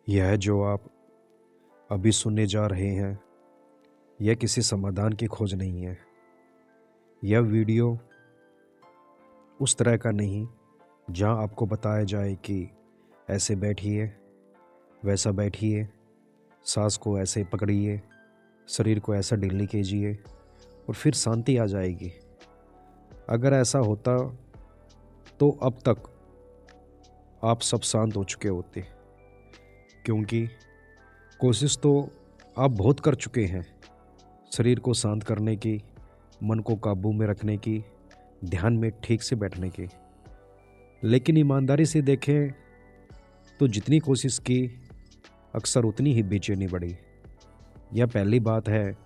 यह जो आप अभी सुनने जा रहे हैं, यह किसी समाधान की खोज नहीं है। यह वीडियो उस तरह का नहीं जहां आपको बताया जाए कि ऐसे बैठिए, वैसा बैठिए, सांस को ऐसे पकड़िए, शरीर को ऐसा ढीली कीजिए और फिर शांति आ जाएगी। अगर ऐसा होता तो अब तक आप सब शांत हो चुके होते, क्योंकि कोशिश तो आप बहुत कर चुके हैं शरीर को शांत करने की, मन को काबू में रखने की, ध्यान में ठीक से बैठने की। लेकिन ईमानदारी से देखें तो जितनी कोशिश की अक्सर उतनी ही बेचैनी बढ़ी। यह पहली बात है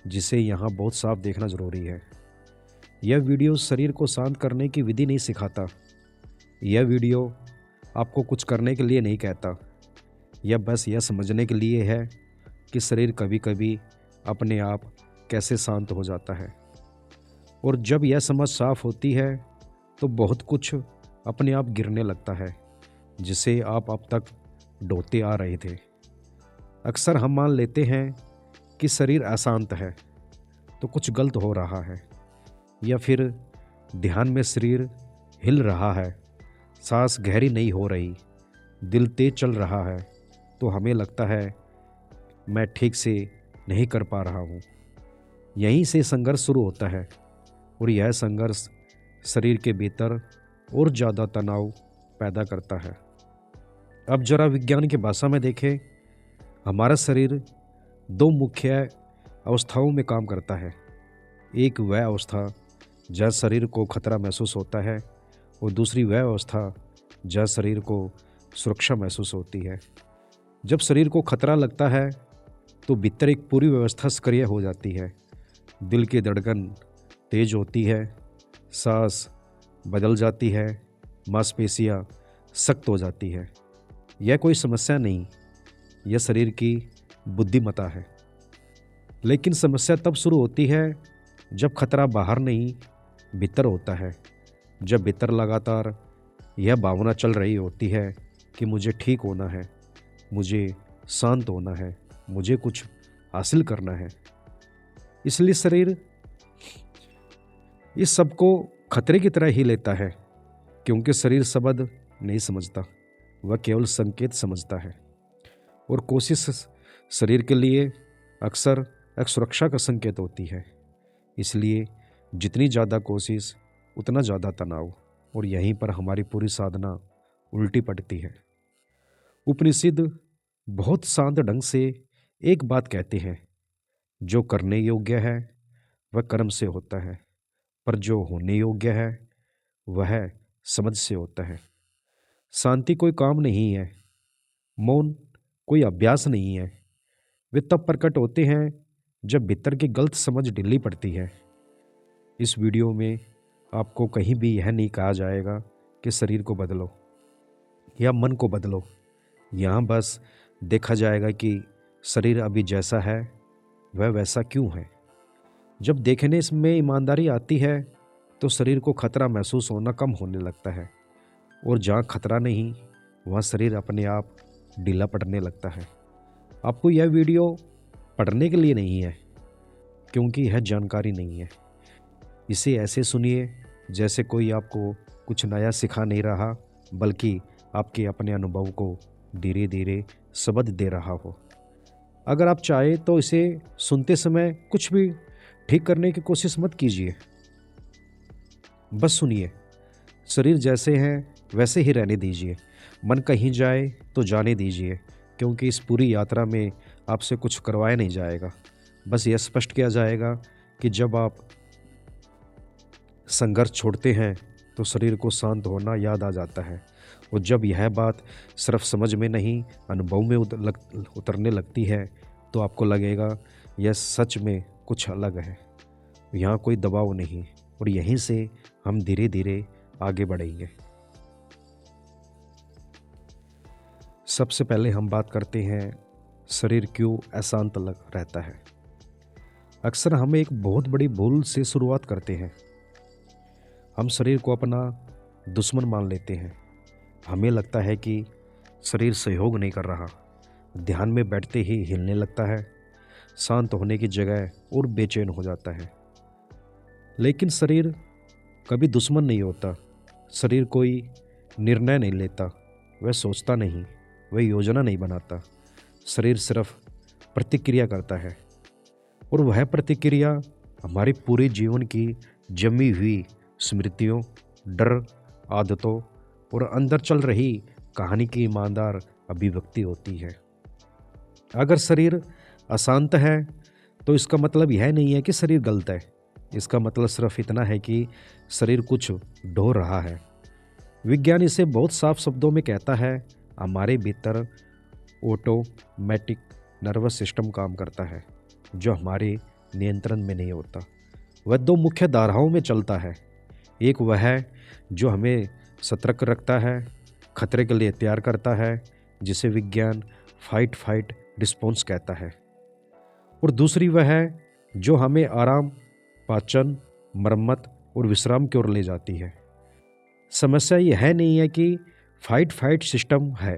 जिसे यहाँ बहुत साफ देखना ज़रूरी है। यह वीडियो शरीर को शांत करने की विधि नहीं सिखाता। यह वीडियो आपको कुछ करने के लिए नहीं कहता। यह बस यह समझने के लिए है कि शरीर कभी कभी अपने आप कैसे शांत हो जाता है। और जब यह समझ साफ होती है तो बहुत कुछ अपने आप गिरने लगता है जिसे आप अब तक ढोते आ रहे थे। अक्सर हम मान लेते हैं कि शरीर अशांत है तो कुछ गलत हो रहा है, या फिर ध्यान में शरीर हिल रहा है, सांस गहरी नहीं हो रही, दिल तेज चल रहा है, तो हमें लगता है मैं ठीक से नहीं कर पा रहा हूँ। यहीं से संघर्ष शुरू होता है और यह संघर्ष शरीर के भीतर और ज़्यादा तनाव पैदा करता है। अब जरा विज्ञान की भाषा में देखें, हमारा शरीर दो मुख्य अवस्थाओं में काम करता है। एक वह अवस्था जहाँ शरीर को खतरा महसूस होता है और दूसरी वह अवस्था जहाँ शरीर को सुरक्षा महसूस होती है। जब शरीर को खतरा लगता है तो भीतर एक पूरी व्यवस्था सक्रिय हो जाती है। दिल की धड़कन तेज होती है, सांस बदल जाती है, मांसपेशियाँ सख्त हो जाती है। यह कोई समस्या नहीं, यह शरीर की बुद्धिमत्ता है। लेकिन समस्या तब शुरू होती है जब खतरा बाहर नहीं भीतर होता है। जब भीतर लगातार यह भावना चल रही होती है कि मुझे ठीक होना है, मुझे शांत होना है, मुझे कुछ हासिल करना है। इसलिए शरीर इस सब को खतरे की तरह ही लेता है, क्योंकि शरीर शब्द नहीं समझता, वह केवल संकेत समझता है। और कोशिश शरीर के लिए अक्सर एक सुरक्षा का संकेत होती है। इसलिए जितनी ज़्यादा कोशिश उतना ज़्यादा तनाव, और यहीं पर हमारी पूरी साधना उल्टी पड़ती है। उपनिषद बहुत शांत ढंग से एक बात कहते हैं, जो करने योग्य है वह कर्म से होता है, पर जो होने योग्य है वह समझ से होता है। शांति कोई काम नहीं है, मौन कोई अभ्यास नहीं है। वे तब प्रकट होते हैं जब भीतर की गलत समझ ढीली पड़ती है। इस वीडियो में आपको कहीं भी यह नहीं कहा जाएगा कि शरीर को बदलो या मन को बदलो। यहाँ बस देखा जाएगा कि शरीर अभी जैसा है वह वैसा क्यों है। जब देखने में ईमानदारी आती है तो शरीर को खतरा महसूस होना कम होने लगता है, और जहाँ खतरा नहीं वहाँ शरीर अपने आप ढीला पड़ने लगता है। आपको यह वीडियो पढ़ने के लिए नहीं है, क्योंकि यह जानकारी नहीं है। इसे ऐसे सुनिए जैसे कोई आपको कुछ नया सिखा नहीं रहा, बल्कि आपके अपने अनुभव को धीरे धीरे सबद दे रहा हो। अगर आप चाहे तो इसे सुनते समय कुछ भी ठीक करने की कोशिश मत कीजिए, बस सुनिए। शरीर जैसे हैं वैसे ही रहने दीजिए, मन कहीं जाए तो जाने दीजिए, क्योंकि इस पूरी यात्रा में आपसे कुछ करवाया नहीं जाएगा। बस यह स्पष्ट किया जाएगा कि जब आप संघर्ष छोड़ते हैं तो शरीर को शांत होना याद आ जाता है, और जब यह बात सिर्फ समझ में नहीं अनुभव में उतरने लगती है तो आपको लगेगा यह सच में कुछ अलग है। यहाँ कोई दबाव नहीं, और यहीं से हम धीरे धीरे आगे बढ़ेंगे। सबसे पहले हम बात करते हैं शरीर क्यों अशांत लग रहता है। अक्सर हम एक बहुत बड़ी भूल से शुरुआत करते हैं। हम शरीर को अपना दुश्मन मान लेते हैं। हमें लगता है कि शरीर सहयोग नहीं कर रहा, ध्यान में बैठते ही हिलने लगता है, शांत होने की जगह और बेचैन हो जाता है। लेकिन शरीर कभी दुश्मन नहीं होता। शरीर कोई निर्णय नहीं लेता, वह सोचता नहीं, वह योजना नहीं बनाता। शरीर सिर्फ प्रतिक्रिया करता है, और वह प्रतिक्रिया हमारी पूरे जीवन की जमी हुई स्मृतियों, डर, आदतों और अंदर चल रही कहानी की ईमानदार अभिव्यक्ति होती है। अगर शरीर अशांत है तो इसका मतलब यह नहीं है कि शरीर गलत है। इसका मतलब सिर्फ इतना है कि शरीर कुछ ढो रहा है। विज्ञान इसे बहुत साफ शब्दों में कहता है, हमारे भीतर ऑटोमेटिक नर्वस सिस्टम काम करता है जो हमारे नियंत्रण में नहीं होता। वह दो मुख्य धाराओं में चलता है। एक वह है जो हमें सतर्क रखता है, खतरे के लिए तैयार करता है, जिसे विज्ञान फाइट फाइट रिस्पॉन्स कहता है। और दूसरी वह है जो हमें आराम, पाचन, मरम्मत और विश्राम की ओर ले जाती है। समस्या यह नहीं है कि फाइट फाइट सिस्टम है,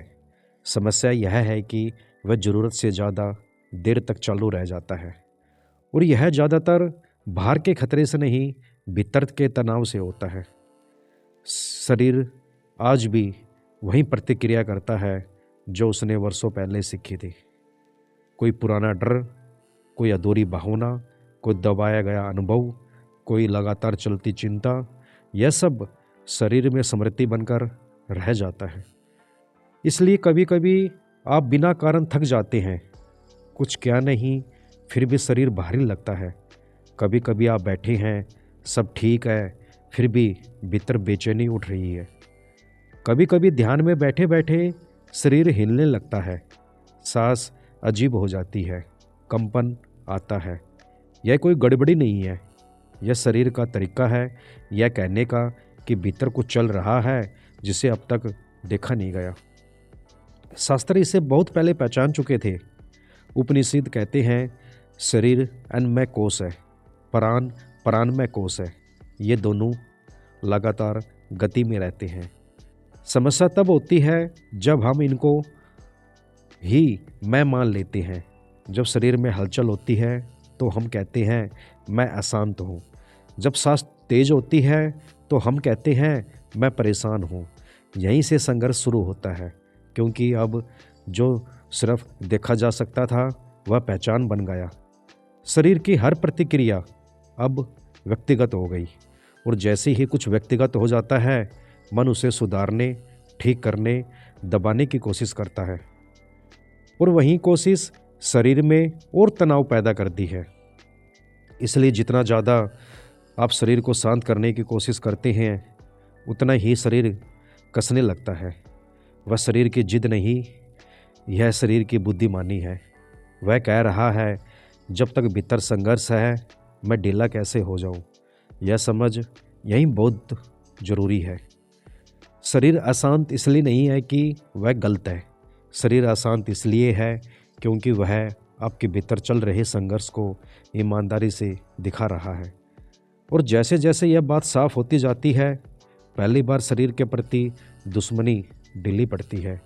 समस्या यह है कि वह ज़रूरत से ज़्यादा देर तक चालू रह जाता है। और यह ज़्यादातर बाहर के खतरे से नहीं, भीतर के तनाव से होता है। शरीर आज भी वही प्रतिक्रिया करता है जो उसने वर्षों पहले सीखी थी। कोई पुराना डर, कोई अधूरी भावना, कोई दबाया गया अनुभव, कोई लगातार चलती चिंता, यह सब शरीर में स्मृति बनकर रह जाता है। इसलिए कभी कभी आप बिना कारण थक जाते हैं, कुछ क्या नहीं, फिर भी शरीर भारी लगता है। कभी कभी आप बैठे हैं, सब ठीक है, फिर भी भीतर बेचैनी उठ रही है। कभी कभी ध्यान में बैठे बैठे शरीर हिलने लगता है, सांस अजीब हो जाती है, कंपन आता है। यह कोई गड़बड़ी नहीं है, यह शरीर का तरीका है यह कहने का कि भीतर कुछ चल रहा है जिसे अब तक देखा नहीं गया। शास्त्र इसे बहुत पहले पहचान चुके थे। उपनिषद कहते हैं शरीर अन्नमय कोश है, प्राण प्राणमय कोश है। ये दोनों लगातार गति में रहते हैं। समस्या तब होती है जब हम इनको ही मैं मान लेते हैं। जब शरीर में हलचल होती है तो हम कहते हैं मैं अशांत हूँ। जब सांस तेज होती है तो हम कहते हैं मैं परेशान हूँ। यहीं से संघर्ष शुरू होता है, क्योंकि अब जो सिर्फ देखा जा सकता था वह पहचान बन गया। शरीर की हर प्रतिक्रिया अब व्यक्तिगत हो गई, और जैसे ही कुछ व्यक्तिगत हो जाता है मन उसे सुधारने, ठीक करने, दबाने की कोशिश करता है, और वही कोशिश शरीर में और तनाव पैदा करती है। इसलिए जितना ज़्यादा आप शरीर को शांत करने की कोशिश करते हैं उतना ही शरीर कसने लगता है। वह शरीर की जिद नहीं, यह शरीर की बुद्धिमानी है। वह कह रहा है जब तक भीतर संघर्ष है मैं ढीला कैसे हो जाऊं। यह समझ यही बहुत ज़रूरी है। शरीर अशांत इसलिए नहीं है कि वह गलत है। शरीर अशांत इसलिए है क्योंकि वह आपके भीतर चल रहे संघर्ष को ईमानदारी से दिखा रहा है। और जैसे जैसे यह बात साफ होती जाती है, पहली बार शरीर के प्रति दुश्मनी ढीली पड़ती है।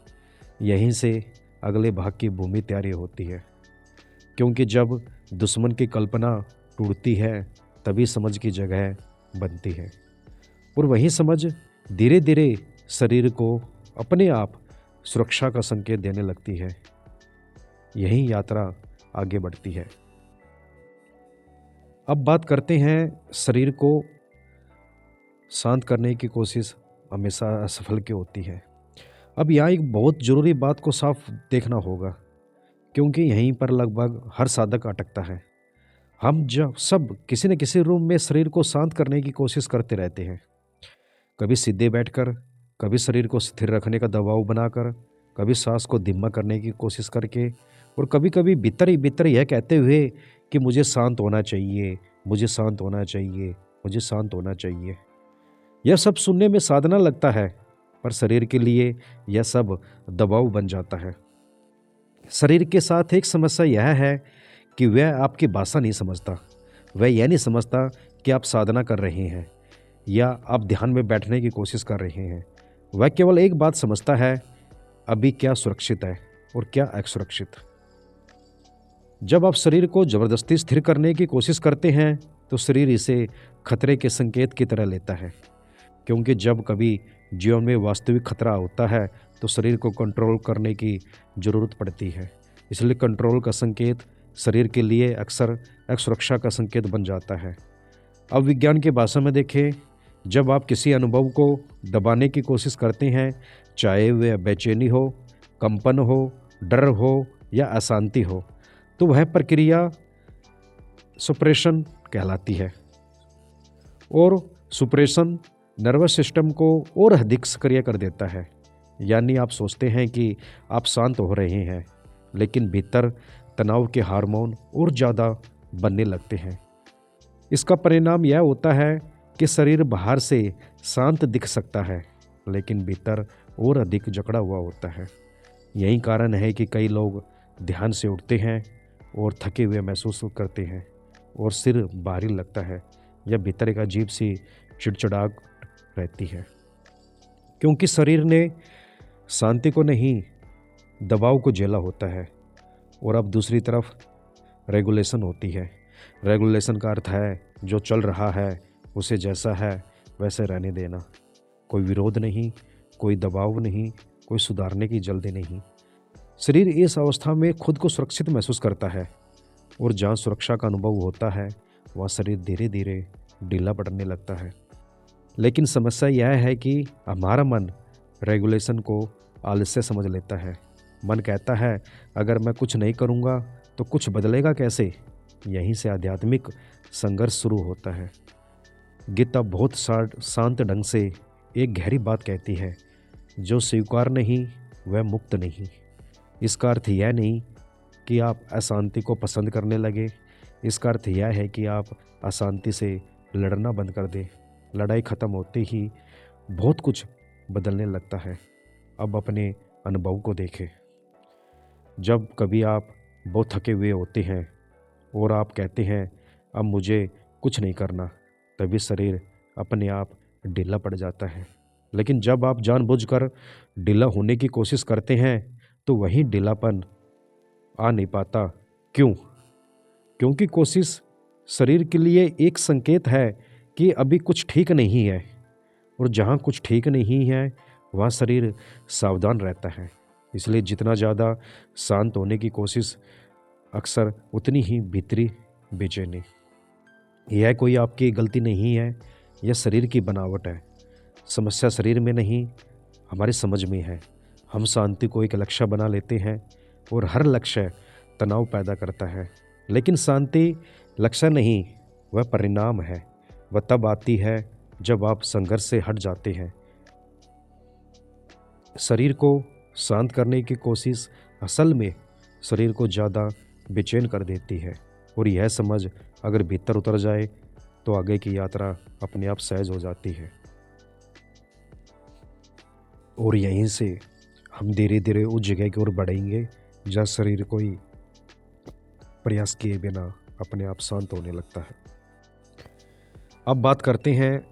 यहीं से अगले भाग की भूमि तैयारी होती है, क्योंकि जब दुश्मन की कल्पना टूटती है तभी समझ की जगह बनती है, और वही समझ धीरे धीरे शरीर को अपने आप सुरक्षा का संकेत देने लगती है। यही यात्रा आगे बढ़ती है। अब बात करते हैं शरीर को शांत करने की कोशिश हमेशा असफल क्यों होती है। अब यहाँ एक बहुत ज़रूरी बात को साफ देखना होगा, क्योंकि यहीं पर लगभग हर साधक अटकता है। हम जब सब किसी न किसी रूम में शरीर को शांत करने की कोशिश करते रहते हैं, कभी सीधे बैठकर, कभी शरीर को स्थिर रखने का दबाव बनाकर, कभी सांस को धीमा करने की कोशिश करके, और कभी कभी भीतर ही भीतर यह कहते हुए कि मुझे शांत होना चाहिए, मुझे शांत होना चाहिए, मुझे शांत होना चाहिए। यह सब सुनने में साधना लगता है, पर शरीर के लिए यह सब दबाव बन जाता है। शरीर के साथ एक समस्या यह है कि वह आपकी भाषा नहीं समझता। वह यह नहीं समझता कि आप साधना कर रहे हैं या आप ध्यान में बैठने की कोशिश कर रहे हैं। वह केवल एक बात समझता है, अभी क्या सुरक्षित है और क्या असुरक्षित। जब आप शरीर को ज़बरदस्ती स्थिर करने की कोशिश करते हैं तो शरीर इसे खतरे के संकेत की तरह लेता है, क्योंकि जब कभी जीवन में वास्तविक खतरा होता है तो शरीर को कंट्रोल करने की ज़रूरत पड़ती है। इसलिए कंट्रोल का संकेत शरीर के लिए अक्सर असुरक्षा का संकेत बन जाता है। अब विज्ञान की भाषा में देखें, जब आप किसी अनुभव को दबाने की कोशिश करते हैं, चाहे वह बेचैनी हो, कंपन हो, डर हो या अशांति हो, तो वह प्रक्रिया सुप्रेशन कहलाती है। और सुप्रेशन नर्वस सिस्टम को और अधिक सक्रिय कर देता है। यानी आप सोचते हैं कि आप शांत हो रहे हैं, लेकिन भीतर तनाव के हार्मोन और ज़्यादा बनने लगते हैं। इसका परिणाम यह होता है कि शरीर बाहर से शांत दिख सकता है, लेकिन भीतर और अधिक जकड़ा हुआ होता है। यही कारण है कि कई लोग ध्यान से उठते हैं और थके हुए महसूस करते हैं और सिर भारी लगता है या भीतर एक अजीब सी चिड़चिड़ाहट रहती है, क्योंकि शरीर ने शांति को नहीं, दबाव को झेला होता है। और अब दूसरी तरफ रेगुलेशन होती है। रेगुलेशन का अर्थ है जो चल रहा है उसे जैसा है वैसे रहने देना। कोई विरोध नहीं, कोई दबाव नहीं, कोई सुधारने की जल्दी नहीं। शरीर इस अवस्था में खुद को सुरक्षित महसूस करता है, और जहाँ सुरक्षा का अनुभव होता है वहाँ शरीर धीरे धीरे ढीला पड़ने लगता है। लेकिन समस्या यह है कि हमारा मन रेगुलेशन को आलस्य समझ लेता है। मन कहता है अगर मैं कुछ नहीं करूँगा तो कुछ बदलेगा कैसे। यहीं से आध्यात्मिक संघर्ष शुरू होता है। गीता बहुत शांत ढंग से एक गहरी बात कहती है, जो स्वीकार नहीं वह मुक्त नहीं। इसका अर्थ यह नहीं कि आप अशांति को पसंद करने लगे। इसका अर्थ यह है कि आप अशांति से लड़ना बंद कर दें। लड़ाई ख़त्म होते ही बहुत कुछ बदलने लगता है। अब अपने अनुभव को देखें। जब कभी आप बहुत थके हुए होते हैं और आप कहते हैं अब मुझे कुछ नहीं करना, तभी शरीर अपने आप ढीला पड़ जाता है। लेकिन जब आप जानबूझकर ढीला होने की कोशिश करते हैं तो वही ढीलापन आ नहीं पाता। क्यों? क्योंकि कोशिश शरीर के लिए एक संकेत है कि अभी कुछ ठीक नहीं है, और जहाँ कुछ ठीक नहीं है वहाँ शरीर सावधान रहता है। इसलिए जितना ज़्यादा शांत होने की कोशिश, अक्सर उतनी ही भीतरी बेचैनी। यह कोई आपकी गलती नहीं है, यह शरीर की बनावट है। समस्या शरीर में नहीं, हमारी समझ में है। हम शांति को एक लक्ष्य बना लेते हैं और हर लक्ष्य तनाव पैदा करता है। लेकिन शांति लक्ष्य नहीं, वह परिणाम है। वह तब आती है जब आप संघर्ष से हट जाते हैं। शरीर को शांत करने की कोशिश असल में शरीर को ज़्यादा बेचैन कर देती है, और यह समझ अगर भीतर उतर जाए तो आगे की यात्रा अपने आप सहज हो जाती है। और यहीं से हम धीरे धीरे उस जगह की ओर बढ़ेंगे जहाँ शरीर कोई प्रयास किए बिना अपने आप शांत होने लगता है। अब बात करते हैं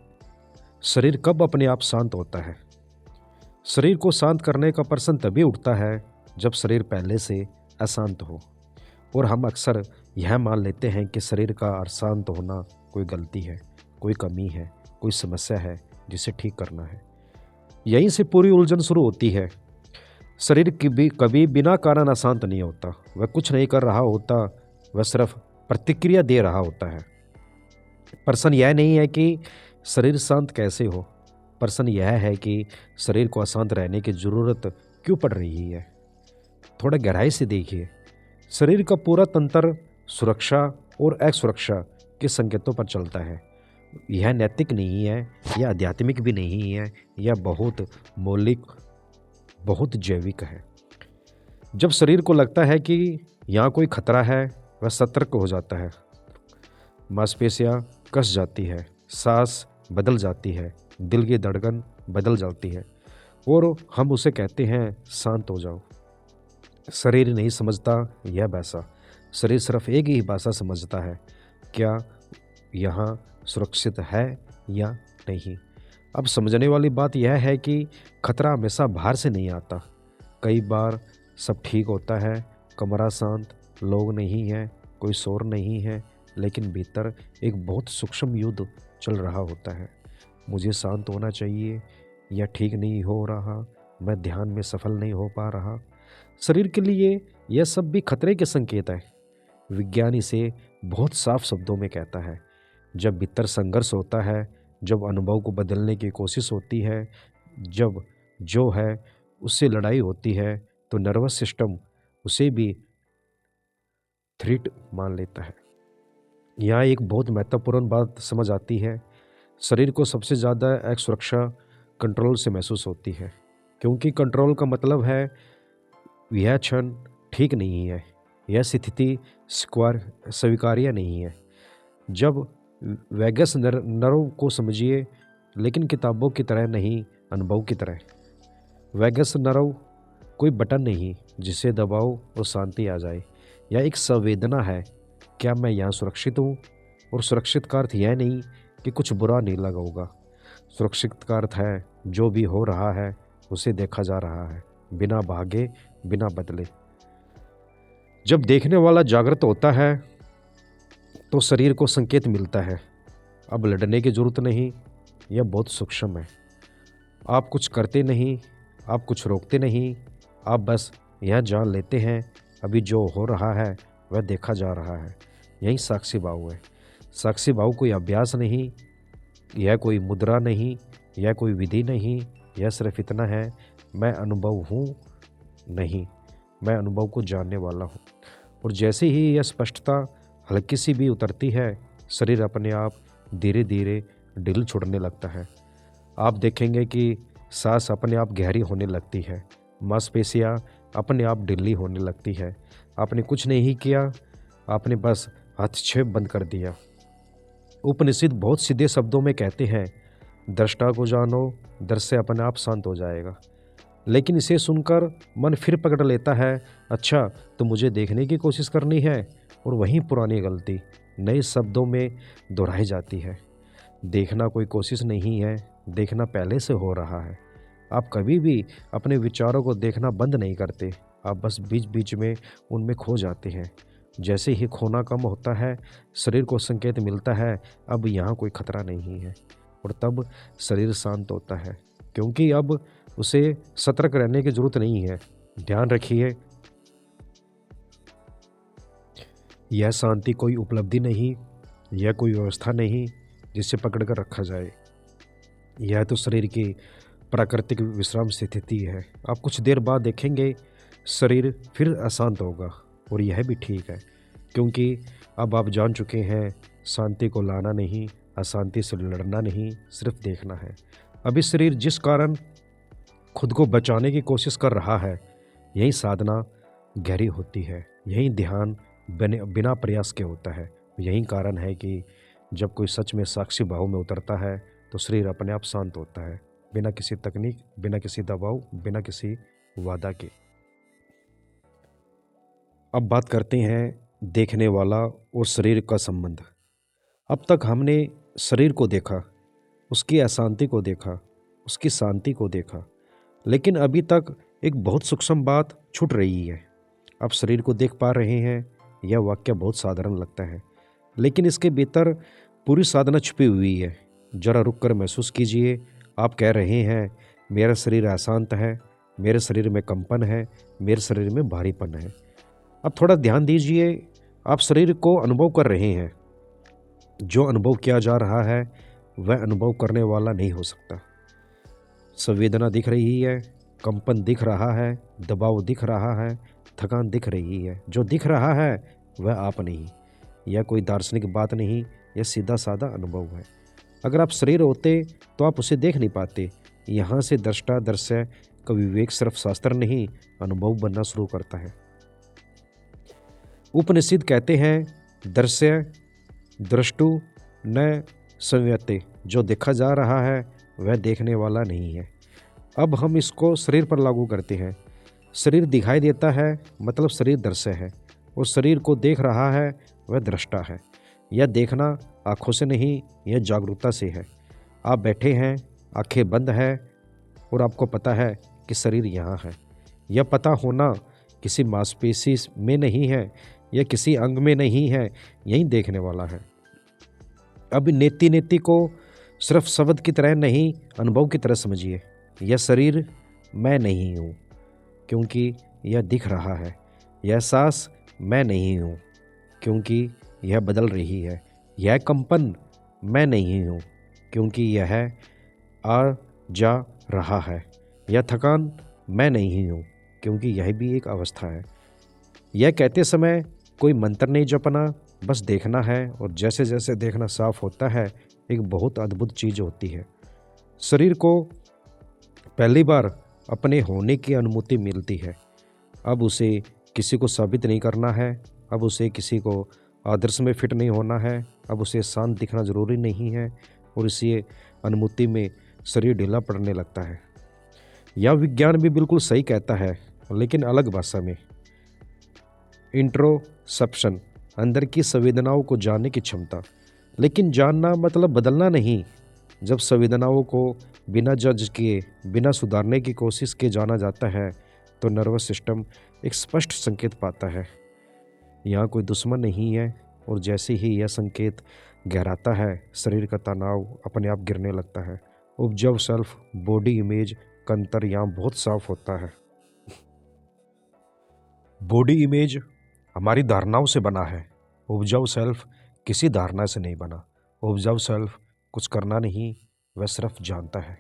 शरीर कब अपने आप शांत होता है। शरीर को शांत करने का प्रश्न तभी उठता है जब शरीर पहले से अशांत हो, और हम अक्सर यह मान लेते हैं कि शरीर का अशांत होना कोई गलती है, कोई कमी है, कोई समस्या है जिसे ठीक करना है। यहीं से पूरी उलझन शुरू होती है। शरीर कभी बिना कारण अशांत नहीं होता। वह कुछ नहीं कर रहा होता, वह सिर्फ प्रतिक्रिया दे रहा होता है। प्रश्न यह नहीं है कि शरीर शांत कैसे हो, प्रश्न यह है कि शरीर को अशांत रहने की ज़रूरत क्यों पड़ रही है। थोड़ा गहराई से देखिए। शरीर का पूरा तंत्र सुरक्षा और असुरक्षा के संकेतों पर चलता है। यह नैतिक नहीं है, यह आध्यात्मिक भी नहीं है, यह बहुत मौलिक, बहुत जैविक है। जब शरीर को लगता है कि यहाँ कोई खतरा है, वह सतर्क हो जाता है। मांसपेशियाँ कस जाती है, सांस बदल जाती है, दिल की धड़कन बदल जाती है, और हम उसे कहते हैं शांत हो जाओ। शरीर नहीं समझता यह भाषा। शरीर सिर्फ एक ही भाषा समझता है, क्या यहाँ सुरक्षित है या नहीं। अब समझने वाली बात यह है कि खतरा हमेशा बाहर से नहीं आता। कई बार सब ठीक होता है, कमरा शांत, लोग नहीं हैं, कोई शोर नहीं है, लेकिन भीतर एक बहुत सूक्ष्म युद्ध चल रहा होता है। मुझे शांत होना चाहिए, यह ठीक नहीं हो रहा, मैं ध्यान में सफल नहीं हो पा रहा। शरीर के लिए यह सब भी खतरे के संकेत है। विज्ञान इसे बहुत साफ शब्दों में कहता है। जब भीतर संघर्ष होता है, जब अनुभव को बदलने की कोशिश होती है, जब जो है उससे लड़ाई होती है, तो नर्वस सिस्टम उसे भी थ्रेट मान लेता है। यहाँ एक बहुत महत्वपूर्ण बात समझ आती है। शरीर को सबसे ज़्यादा एक सुरक्षा कंट्रोल से महसूस होती है, क्योंकि कंट्रोल का मतलब है यह क्षण ठीक नहीं है, यह स्थिति स्वीकार्य नहीं है। जब वेगस नर्व को समझिए, लेकिन किताबों की तरह नहीं, अनुभव की तरह। वेगस नर्व कोई बटन नहीं जिसे दबाओ और शांति आ जाए। यह एक संवेदना है, क्या मैं यहाँ सुरक्षित हूँ। और सुरक्षित का अर्थ यह नहीं कि कुछ बुरा नहीं लगा होगा। सुरक्षित का अर्थ है जो भी हो रहा है उसे देखा जा रहा है, बिना भागे, बिना बदले। जब देखने वाला जागृत होता है तो शरीर को संकेत मिलता है, अब लड़ने की जरूरत नहीं, यह बहुत सूक्ष्म है। आप कुछ करते नहीं, आप कुछ रोकते नहीं, आप बस यह जान लेते हैं अभी जो हो रहा है वह देखा जा रहा है। यही साक्षी भाव है। साक्षी भाव कोई अभ्यास नहीं, यह कोई मुद्रा नहीं, यह कोई विधि नहीं, यह सिर्फ इतना है, मैं अनुभव हूँ नहीं, मैं अनुभव को जानने वाला हूँ। और जैसे ही यह स्पष्टता हल्की सी भी उतरती है, शरीर अपने आप धीरे धीरे ढील छोड़ने लगता है। आप देखेंगे कि सांस अपने आप गहरी होने लगती है, मांसपेशियाँ अपने आप ढीली होने लगती है। आपने कुछ नहीं किया, आपने बस हस्तक्षेप बंद कर दिया। उपनिषद बहुत सीधे शब्दों में कहते हैं, दृष्टा को जानो, दृश्य अपने आप शांत हो जाएगा। लेकिन इसे सुनकर मन फिर पकड़ लेता है, अच्छा तो मुझे देखने की कोशिश करनी है। और वही पुरानी गलती नए शब्दों में दोहराई जाती है। देखना कोई कोशिश नहीं है, देखना पहले से हो रहा है। आप कभी भी अपने विचारों को देखना बंद नहीं करते, आप बस बीच बीच में उनमें खो जाते हैं। जैसे ही खोना कम होता है, शरीर को संकेत मिलता है अब यहाँ कोई खतरा नहीं है, और तब शरीर शांत होता है, क्योंकि अब उसे सतर्क रहने की जरूरत नहीं है। ध्यान रखिए, यह शांति कोई उपलब्धि नहीं, यह कोई व्यवस्था नहीं जिसे पकड़कर रखा जाए। यह तो शरीर की प्राकृतिक विश्राम स्थिति है। आप कुछ देर बाद देखेंगे शरीर फिर अशांत होगा, और यह भी ठीक है, क्योंकि अब आप जान चुके हैं शांति को लाना नहीं, अशांति से लड़ना नहीं, सिर्फ देखना है। अभी शरीर जिस कारण खुद को बचाने की कोशिश कर रहा है, यही साधना गहरी होती है, यही ध्यान बिना प्रयास के होता है। यही कारण है कि जब कोई सच में साक्षी भाव में उतरता है तो शरीर अपने आप शांत होता है, बिना किसी तकनीक, बिना किसी दबाव, बिना किसी वादा के। अब बात करते हैं देखने वाला और शरीर का संबंध। अब तक हमने शरीर को देखा, उसकी अशांति को देखा, उसकी शांति को देखा, लेकिन अभी तक एक बहुत सूक्ष्म बात छूट रही है। आप शरीर को देख पा रहे हैं, यह वाक्य बहुत साधारण लगता है, लेकिन इसके भीतर पूरी साधना छुपी हुई है। जरा रुक कर महसूस कीजिए। आप कह रहे हैं मेरा शरीर अशांत है, मेरे शरीर में कंपन है, मेरे शरीर में भारीपन है। अब थोड़ा ध्यान दीजिए, आप शरीर को अनुभव कर रहे हैं। जो अनुभव किया जा रहा है वह अनुभव करने वाला नहीं हो सकता। संवेदना दिख रही है, कंपन दिख रहा है, दबाव दिख रहा है, थकान दिख रही है। जो दिख रहा है वह आप नहीं। यह कोई दार्शनिक बात नहीं, यह सीधा साधा अनुभव है। अगर आप शरीर होते तो आप उसे देख नहीं पाते। यहाँ से दृष्टा दृश्य का विवेक सिर्फ शास्त्र नहीं, अनुभव बनना शुरू करता है। उपनिषद कहते हैं, दृश्य दृष्टु न संयते, जो देखा जा रहा है वह देखने वाला नहीं है। अब हम इसको शरीर पर लागू करते हैं। शरीर दिखाई देता है मतलब शरीर दृश्य है, और शरीर को देख रहा है वह दृष्टा है। यह देखना आँखों से नहीं, यह जागरूकता से है। आप बैठे हैं, आंखें बंद है, और आपको पता है कि शरीर यहाँ है। यह पता होना किसी मांसपेशी में नहीं है या किसी अंग में नहीं है, यही देखने वाला है। अब नेति नेति को सिर्फ शब्द की तरह नहीं, अनुभव की तरह समझिए। यह शरीर मैं नहीं हूँ क्योंकि यह दिख रहा है। यह सांस मैं नहीं हूँ क्योंकि यह बदल रही है। यह कंपन मैं नहीं हूँ क्योंकि यह आ जा रहा है। यह थकान मैं नहीं हूँ क्योंकि यह भी एक अवस्था है। यह कहते समय कोई मंत्र नहीं जपना, बस देखना है, और जैसे जैसे देखना साफ होता है एक बहुत अद्भुत चीज़ होती है। शरीर को पहली बार अपने होने की अनुमति मिलती है। अब उसे किसी को साबित नहीं करना है, अब उसे किसी को आदर्श में फिट नहीं होना है, अब उसे शांत दिखना जरूरी नहीं है, और इसी अनुमति में शरीर ढीला पड़ने लगता है। यह विज्ञान भी बिल्कुल सही कहता है, लेकिन अलग भाषा में। इंट्रोसप्शन, अंदर की संवेदनाओं को जानने की क्षमता। लेकिन जानना मतलब बदलना नहीं। जब संवेदनाओं को बिना जज किए, बिना सुधारने की कोशिश के जाना जाता है तो नर्वस सिस्टम एक स्पष्ट संकेत पाता है, यहाँ कोई दुश्मन नहीं है। और जैसे ही यह संकेत गहराता है, शरीर का तनाव अपने आप गिरने लगता है। उपजाऊ सेल्फ बॉडी इमेज का अंतर यहाँ बहुत साफ होता है। बॉडी इमेज हमारी धारणाओं से बना है, उपजाऊ सेल्फ किसी धारणा से नहीं बना। उपजाऊ सेल्फ कुछ करना नहीं, वह सिर्फ जानता है।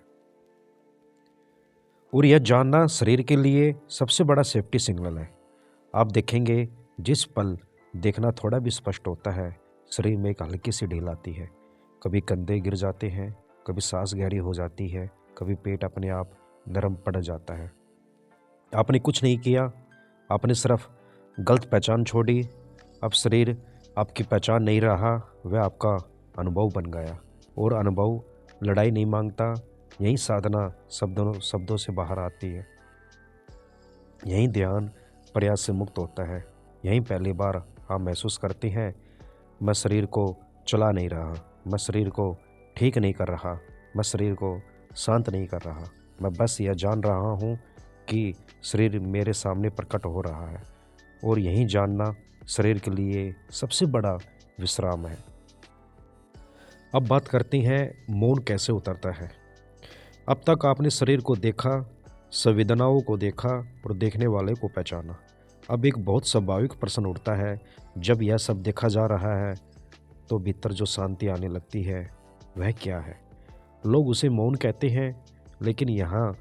और यह जानना शरीर के लिए सबसे बड़ा सेफ्टी सिग्नल है। आप देखेंगे जिस पल देखना थोड़ा भी स्पष्ट होता है, शरीर में एक हल्की सी ढील आती है। कभी कंधे गिर जाते हैं, कभी सांस गहरी हो जाती है, कभी पेट अपने आप नरम पड़ जाता है। आपने कुछ नहीं किया, आपने सिर्फ गलत पहचान छोड़ी। अब शरीर आपकी पहचान नहीं रहा, वह आपका अनुभव बन गया। और अनुभव लड़ाई नहीं मांगता, यही साधना शब्दों से बाहर आती है। यही ध्यान प्रयास से मुक्त होता है। यही पहली बार आप महसूस करते हैं, मैं शरीर को चला नहीं रहा, मैं शरीर को ठीक नहीं कर रहा, मैं शरीर को शांत नहीं कर रहा, मैं बस यह जान रहा हूँ कि शरीर मेरे सामने प्रकट हो रहा है। और यही जानना शरीर के लिए सबसे बड़ा विश्राम है। अब बात करते हैं मौन कैसे उतरता है। अब तक आपने शरीर को देखा, संवेदनाओं को देखा और देखने वाले को पहचाना। अब एक बहुत स्वाभाविक प्रश्न उठता है, जब यह सब देखा जा रहा है तो भीतर जो शांति आने लगती है वह क्या है? लोग उसे मौन कहते हैं, लेकिन यहाँ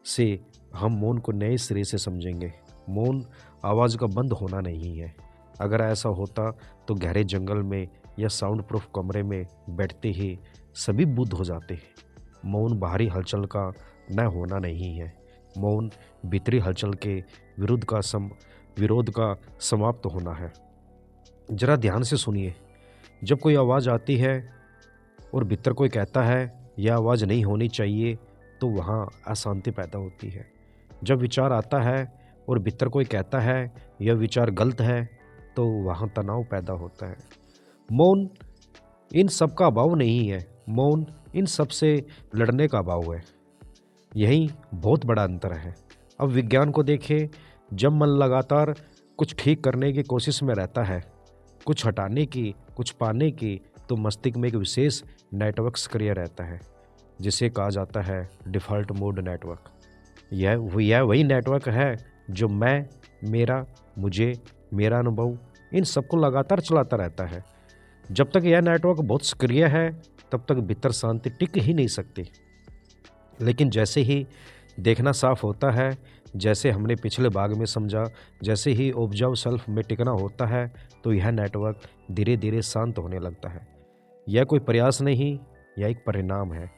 से हम मौन को नए सिरे से समझेंगे। मौन आवाज़ का बंद होना नहीं है। अगर ऐसा होता तो गहरे जंगल में या साउंड प्रूफ कमरे में बैठते ही सभी बुद्ध हो जाते हैं। मौन बाहरी हलचल का न होना नहीं है। मौन भीतरी हलचल के विरोध का समाप्त होना है। जरा ध्यान से सुनिए, जब कोई आवाज़ आती है और भीतर कोई कहता है यह आवाज़ नहीं होनी चाहिए, तो वहाँ अशांति पैदा होती है। जब विचार आता है और भीतर कोई कहता है यह विचार गलत है, तो वहाँ तनाव पैदा होता है। मौन इन सब का अभाव नहीं है, मौन इन सब से लड़ने का अभाव है। यही बहुत बड़ा अंतर है। अब विज्ञान को देखें, जब मन लगातार कुछ ठीक करने की कोशिश में रहता है, कुछ हटाने की, कुछ पाने की, तो मस्तिष्क में एक विशेष नेटवर्क सक्रिय रहता है जिसे कहा जाता है डिफ़ॉल्ट मोड नेटवर्क। यह वही नेटवर्क है जो मैं, मेरा, मुझे, मेरा अनुभव, इन सबको लगातार चलाता रहता है। जब तक यह नेटवर्क बहुत सक्रिय है, तब तक भीतर शांति टिक ही नहीं सकती। लेकिन जैसे ही देखना साफ होता है, जैसे हमने पिछले भाग में समझा, जैसे ही उपजाऊ सेल्फ में टिकना होता है, तो यह नेटवर्क धीरे धीरे शांत होने लगता है। यह कोई प्रयास नहीं, यह एक परिणाम है।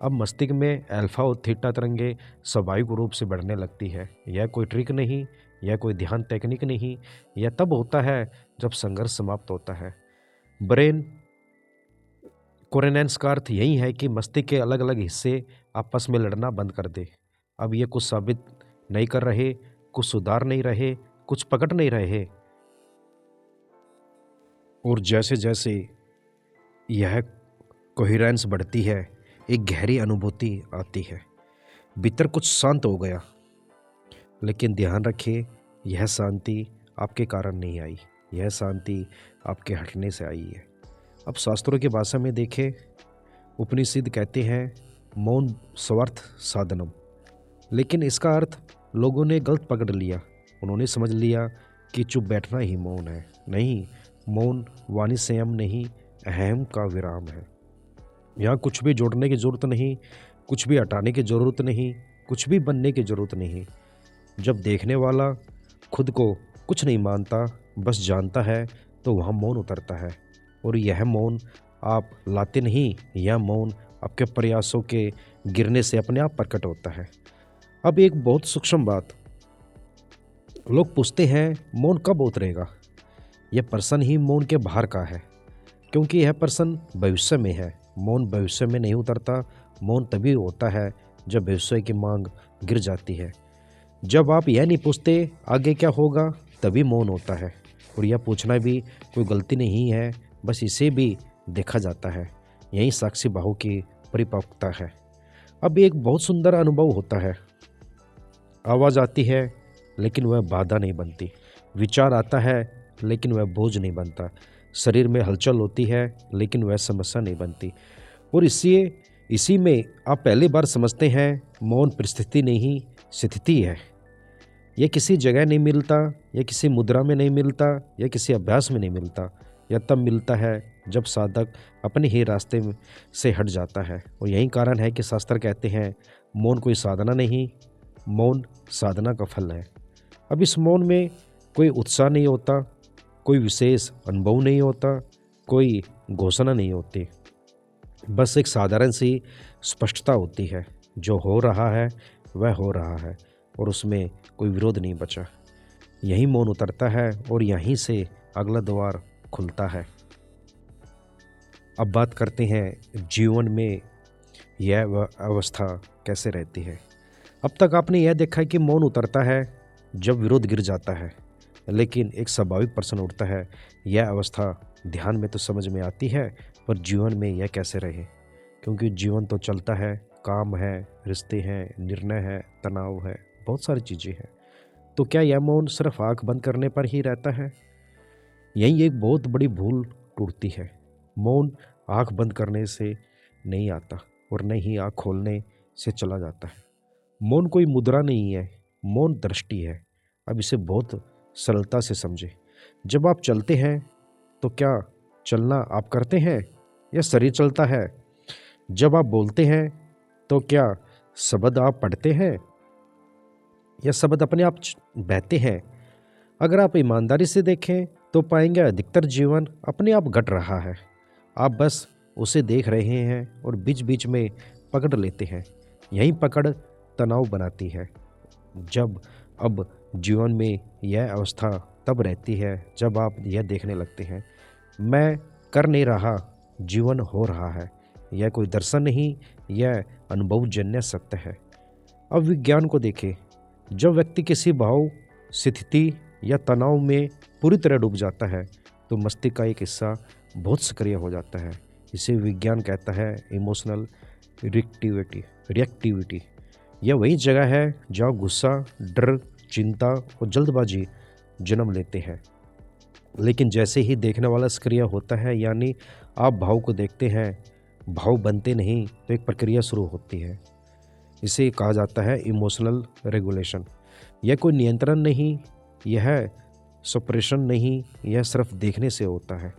अब मस्तिष्क में अल्फा और थीटा तरंगे स्वाभाविक रूप से बढ़ने लगती है। यह कोई ट्रिक नहीं, यह कोई ध्यान टेक्निक नहीं, यह तब होता है जब संघर्ष समाप्त होता है। ब्रेन कोरेनेंस का अर्थ यही है कि मस्तिष्क के अलग अलग हिस्से आपस में लड़ना बंद कर दे। अब ये कुछ साबित नहीं कर रहे, कुछ सुधार नहीं रहे, कुछ पकड़ नहीं रहे। और जैसे जैसे यह कोहेरेंस बढ़ती है, एक गहरी अनुभूति आती है, भीतर कुछ शांत हो गया। लेकिन ध्यान रखिए, यह शांति आपके कारण नहीं आई, यह शांति आपके हटने से आई है। अब शास्त्रों की भाषा में देखें, उपनिषद कहते हैं मौन स्वार्थ साधनम, लेकिन इसका अर्थ लोगों ने गलत पकड़ लिया। उन्होंने समझ लिया कि चुप बैठना ही मौन है। नहीं, मौन वाणी संयम नहीं, अहम का विराम है। यहाँ कुछ भी जोड़ने की ज़रूरत नहीं, कुछ भी हटाने की ज़रूरत नहीं, कुछ भी बनने की ज़रूरत नहीं। जब देखने वाला खुद को कुछ नहीं मानता, बस जानता है, तो वहाँ मौन उतरता है। और यह मौन आप लाते नहीं, यह मौन आपके प्रयासों के गिरने से अपने आप प्रकट होता है। अब एक बहुत सूक्ष्म बात, लोग पूछते हैं मौन कब उतरेगा। यह प्रश्न ही मौन के बाहर का है, क्योंकि यह प्रश्न भविष्य में है। मौन भविष्य में नहीं उतरता, मौन तभी होता है जब भविष्य की मांग गिर जाती है। जब आप यह नहीं पूछते आगे क्या होगा, तभी मौन होता है। और यह पूछना भी कोई गलती नहीं है, बस इसे भी देखा जाता है। यही साक्षी भाव की परिपक्वता है। अब एक बहुत सुंदर अनुभव होता है, आवाज़ आती है लेकिन वह बाधा नहीं बनती, विचार आता है लेकिन वह बोझ नहीं बनता, शरीर में हलचल होती है लेकिन वह समस्या नहीं बनती। और इसी में आप पहली बार समझते हैं मौन परिस्थिति नहीं, स्थिति है। यह किसी जगह नहीं मिलता, यह किसी मुद्रा में नहीं मिलता, यह किसी अभ्यास में नहीं मिलता। यह तब मिलता है जब साधक अपने ही रास्ते से हट जाता है। और यही कारण है कि शास्त्र कहते हैं मौन कोई साधना नहीं, मौन साधना का फल है। अब इस मौन में कोई उत्साह नहीं होता, कोई विशेष अनुभव नहीं होता, कोई घोषणा नहीं होती, बस एक साधारण सी स्पष्टता होती है। जो हो रहा है वह हो रहा है और उसमें कोई विरोध नहीं बचा। यही मौन उतरता है और यहीं से अगला द्वार खुलता है। अब बात करते हैं जीवन में यह अवस्था कैसे रहती है। अब तक आपने यह देखा है कि मौन उतरता है जब विरोध गिर जाता है, लेकिन एक स्वाभाविक प्रश्न उठता है, यह अवस्था ध्यान में तो समझ में आती है, पर जीवन में यह कैसे रहे। क्योंकि जीवन तो चलता है, काम है, रिश्ते हैं, निर्णय है, तनाव है, बहुत सारी चीज़ें हैं। तो क्या यह मौन सिर्फ आंख बंद करने पर ही रहता है? यही एक बहुत बड़ी भूल टूटती है। मौन आंख बंद करने से नहीं आता और न ही आंख खोलने से चला जाता है। मौन कोई मुद्रा नहीं है, मौन दृष्टि है। अब इसे बहुत सरलता से समझे। जब आप चलते हैं तो क्या चलना आप करते हैं या शरीर चलता है? जब आप बोलते हैं तो क्या शब्द आप पढ़ते हैं या शब्द अपने आप बहते हैं? अगर आप ईमानदारी से देखें तो पाएंगे अधिकतर जीवन अपने आप घट रहा है। आप बस उसे देख रहे हैं और बीच बीच में पकड़ लेते हैं। यही पकड़ तनाव बनाती है। जब अब जीवन में यह अवस्था तब रहती है जब आप यह देखने लगते हैं, मैं कर नहीं रहा, जीवन हो रहा है। यह कोई दर्शन नहीं, यह अनुभवजन्य सत्य है। अब विज्ञान को देखें, जब व्यक्ति किसी भाव, स्थिति या तनाव में पूरी तरह डूब जाता है तो मस्तिष्क का एक हिस्सा बहुत सक्रिय हो जाता है। इसे विज्ञान कहता है इमोशनल रिएक्टिविटी। यह वही जगह है जहाँ गुस्सा, डर, चिंता और जल्दबाजी जन्म लेते हैं। लेकिन जैसे ही देखने वाला सक्रिय होता है, यानी आप भाव को देखते हैं, भाव बनते नहीं, तो एक प्रक्रिया शुरू होती है। इसे कहा जाता है इमोशनल रेगुलेशन। यह कोई नियंत्रण नहीं, यह सप्रेशन नहीं, यह सिर्फ देखने से होता है।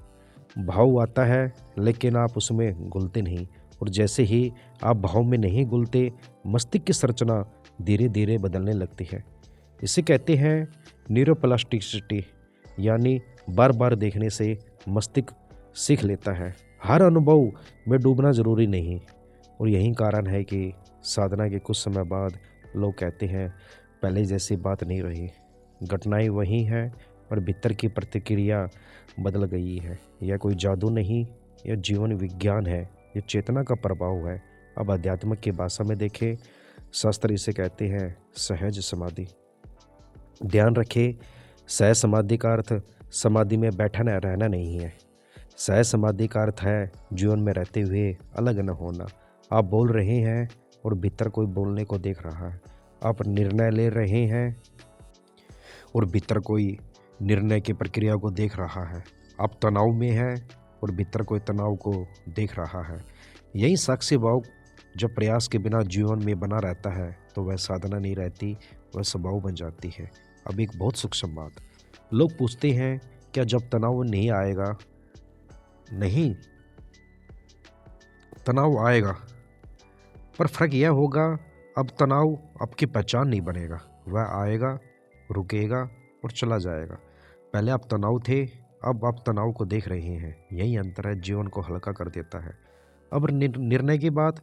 भाव आता है लेकिन आप उसमें घुलते नहीं, और जैसे ही आप भाव में नहीं घुलते, मस्तिष्क की संरचना धीरे धीरे बदलने लगती है। इसे कहते हैं न्यूरोप्लास्टिसिटी, यानी बार बार देखने से मस्तिष्क सीख लेता है। हर अनुभव में डूबना जरूरी नहीं। और यही कारण है कि साधना के कुछ समय बाद लोग कहते हैं पहले जैसी बात नहीं रही, घटनाएं वही हैं और भीतर की प्रतिक्रिया बदल गई है। यह कोई जादू नहीं, यह जीवन विज्ञान है, यह चेतना का प्रभाव है। अब आध्यात्मिक की भाषा में देखें, शास्त्र इसे कहते हैं सहज समाधि। ध्यान रखें, सहज समाधि का अर्थ समाधि में बैठा न रहना नहीं है। सहज समाधि का अर्थ है जीवन में रहते हुए अलग न होना। आप बोल रहे हैं और भीतर कोई बोलने को देख रहा है। आप निर्णय ले रहे हैं और भीतर कोई निर्णय की प्रक्रिया को देख रहा है। आप तनाव में है और भीतर कोई तनाव को देख रहा है। यही साक्षी भाव जब प्रयास के बिना जीवन में बना रहता है तो वह साधना नहीं रहती, वह स्वभाव बन जाती है। अब एक बहुत सूक्ष्म बात, लोग पूछते हैं क्या जब तनाव नहीं आएगा? नहीं, तनाव आएगा, पर फर्क यह होगा अब तनाव आपकी पहचान नहीं बनेगा। वह आएगा, रुकेगा और चला जाएगा। पहले आप तनाव थे, अब आप तनाव को देख रहे हैं। यही अंतर है, जीवन को हल्का कर देता है। अब निर्णय की बात,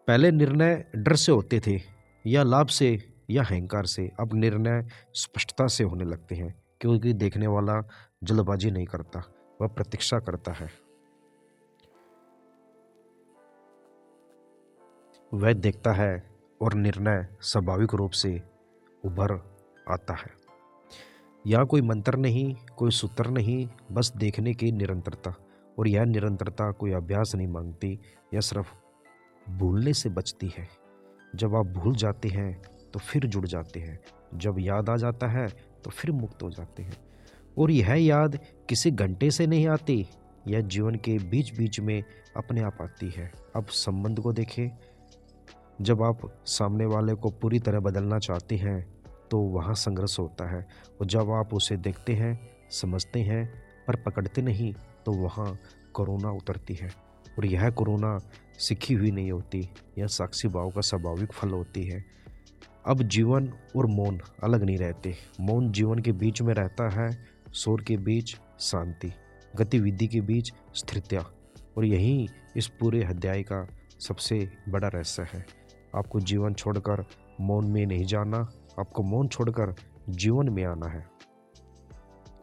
पहले निर्णय डर से होते थे या लाभ से या अहंकार से। अब निर्णय स्पष्टता से होने लगते हैं, क्योंकि देखने वाला जल्दबाजी नहीं करता, वह प्रतीक्षा करता है। वह देखता है और निर्णय स्वाभाविक रूप से उभर आता है। यहाँ कोई मंत्र नहीं, कोई सूत्र नहीं, बस देखने की निरंतरता। और यह निरंतरता कोई अभ्यास नहीं मांगती, यह सिर्फ भूलने से बचती है। जब आप भूल जाते हैं तो फिर जुड़ जाते हैं, जब याद आ जाता है तो फिर मुक्त हो जाते हैं। और यह याद किसी घंटे से नहीं आती, यह जीवन के बीच बीच में अपने आप आती है। अब संबंध को देखें, जब आप सामने वाले को पूरी तरह बदलना चाहते हैं तो वहाँ संघर्ष होता है। और जब आप उसे देखते हैं, समझते हैं पर पकड़ते नहीं, तो वहाँ करुणा उतरती है। और यह करुणा सीखी हुई नहीं होती, यह साक्षी भाव का स्वाभाविक फल होती है। अब जीवन और मौन अलग नहीं रहते। मौन जीवन के बीच में रहता है, शोर के बीच शांति, गतिविधि के बीच स्थिरता। और यही इस पूरे अध्याय का सबसे बड़ा रहस्य है। आपको जीवन छोड़कर मौन में नहीं जाना, आपको मौन छोड़कर जीवन में आना है।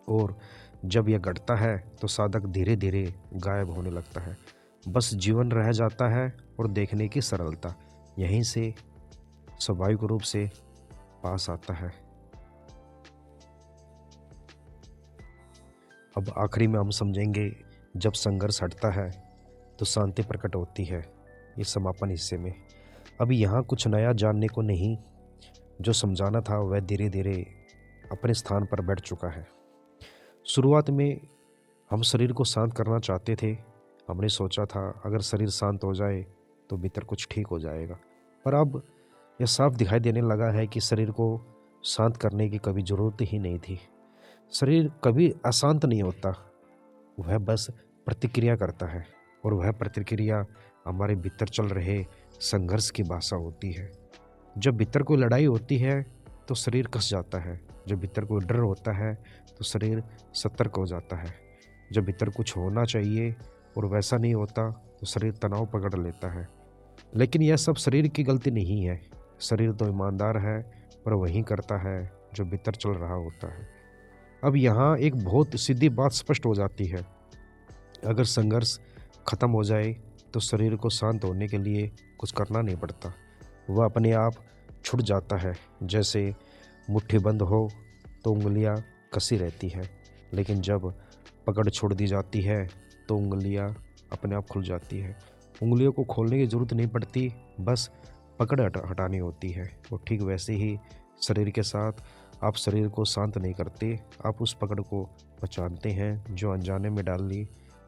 और जब यह घटता है तो साधक धीरे धीरे गायब होने लगता है, बस जीवन रह जाता है और देखने की सरलता यहीं से स्वाभाविक रूप से पास आता है। अब आखिरी में हम समझेंगे, जब संघर्ष हटता है तो शांति प्रकट होती है। ये समापन हिस्से में अभी यहाँ कुछ नया जानने को नहीं, जो समझाना था वह धीरे धीरे अपने स्थान पर बैठ चुका है। शुरुआत में हम शरीर को शांत करना चाहते थे। हमने सोचा था अगर शरीर शांत हो जाए तो भीतर कुछ ठीक हो जाएगा। पर अब यह साफ दिखाई देने लगा है कि शरीर को शांत करने की कभी ज़रूरत ही नहीं थी। शरीर कभी अशांत नहीं होता, वह बस प्रतिक्रिया करता है। और वह प्रतिक्रिया हमारे भीतर चल रहे संघर्ष की भाषा होती है। जब भीतर कोई लड़ाई होती है तो शरीर कस जाता है। जब भीतर कोई डर होता है तो शरीर सतर्क हो जाता है। जब भीतर कुछ होना चाहिए और वैसा नहीं होता तो शरीर तनाव पकड़ लेता है। लेकिन यह सब शरीर की गलती नहीं है। शरीर तो ईमानदार है, पर वही करता है जो भीतर चल रहा होता है। अब यहाँ एक बहुत सीधी बात स्पष्ट हो जाती है। अगर संघर्ष खत्म हो जाए तो शरीर को शांत होने के लिए कुछ करना नहीं पड़ता, वह अपने आप छूट जाता है। जैसे मुट्ठी बंद हो तो उंगलियां कसी रहती है, लेकिन जब पकड़ छोड़ दी जाती है तो उंगलियां अपने आप खुल जाती है। उंगलियों को खोलने की ज़रूरत नहीं पड़ती, बस पकड़ हटानी होती है। और ठीक वैसे ही शरीर के साथ आप शरीर को शांत नहीं करते, आप उस पकड़ को पहचानते हैं जो अनजाने में डाल ली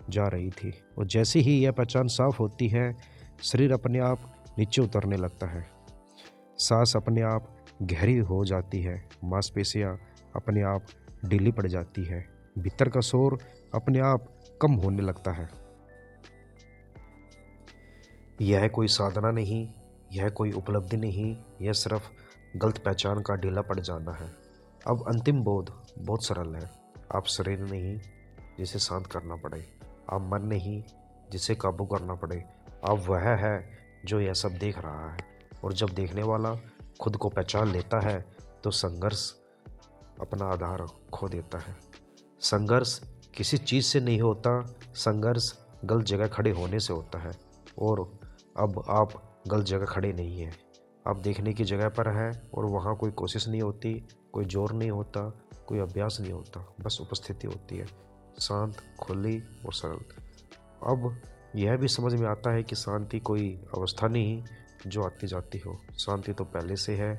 जा रही थी। और जैसे ही यह पहचान साफ होती है, शरीर अपने आप नीचे उतरने लगता है। सांस अपने आप गहरी हो जाती है, मांसपेशियां अपने आप ढीली पड़ जाती है, भीतर का शोर अपने आप कम होने लगता है। यह कोई साधना नहीं, यह कोई उपलब्धि नहीं, यह सिर्फ गलत पहचान का ढीला पड़ जाना है। अब अंतिम बोध बहुत सरल है। आप शरीर नहीं जिसे शांत करना पड़े, आप मन नहीं जिसे काबू करना पड़े, आप वह है जो यह सब देख रहा है। और जब देखने वाला खुद को पहचान लेता है तो संघर्ष अपना आधार खो देता है। संघर्ष किसी चीज़ से नहीं होता, संघर्ष गलत जगह खड़े होने से होता है। और अब आप गलत जगह खड़े नहीं हैं, आप देखने की जगह पर हैं। और वहाँ कोई कोशिश नहीं होती, कोई जोर नहीं होता, कोई अभ्यास नहीं होता, बस उपस्थिति होती है, शांत, खुली और सरल। अब यह भी समझ में आता है कि शांति कोई अवस्था नहीं जो आती जाती हो, शांति तो पहले से है,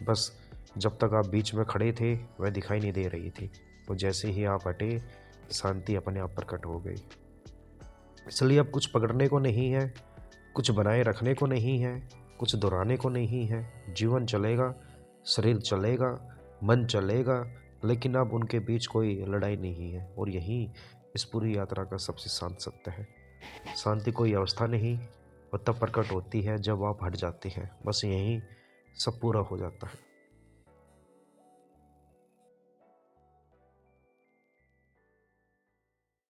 बस जब तक आप बीच में खड़े थे वह दिखाई नहीं दे रही थी, तो जैसे ही आप हटे शांति अपने आप प्रकट हो गई। इसलिए अब कुछ पकड़ने को नहीं है, कुछ बनाए रखने को नहीं है, कुछ दोहराने को नहीं है। जीवन चलेगा, शरीर चलेगा, मन चलेगा, लेकिन अब उनके बीच कोई लड़ाई नहीं है। और यही इस पूरी यात्रा का सबसे शांत सत्य है। शांति कोई अवस्था नहीं, वो तब प्रकट होती है जब आप हट जाते हैं। बस यही सब पूरा हो जाता है।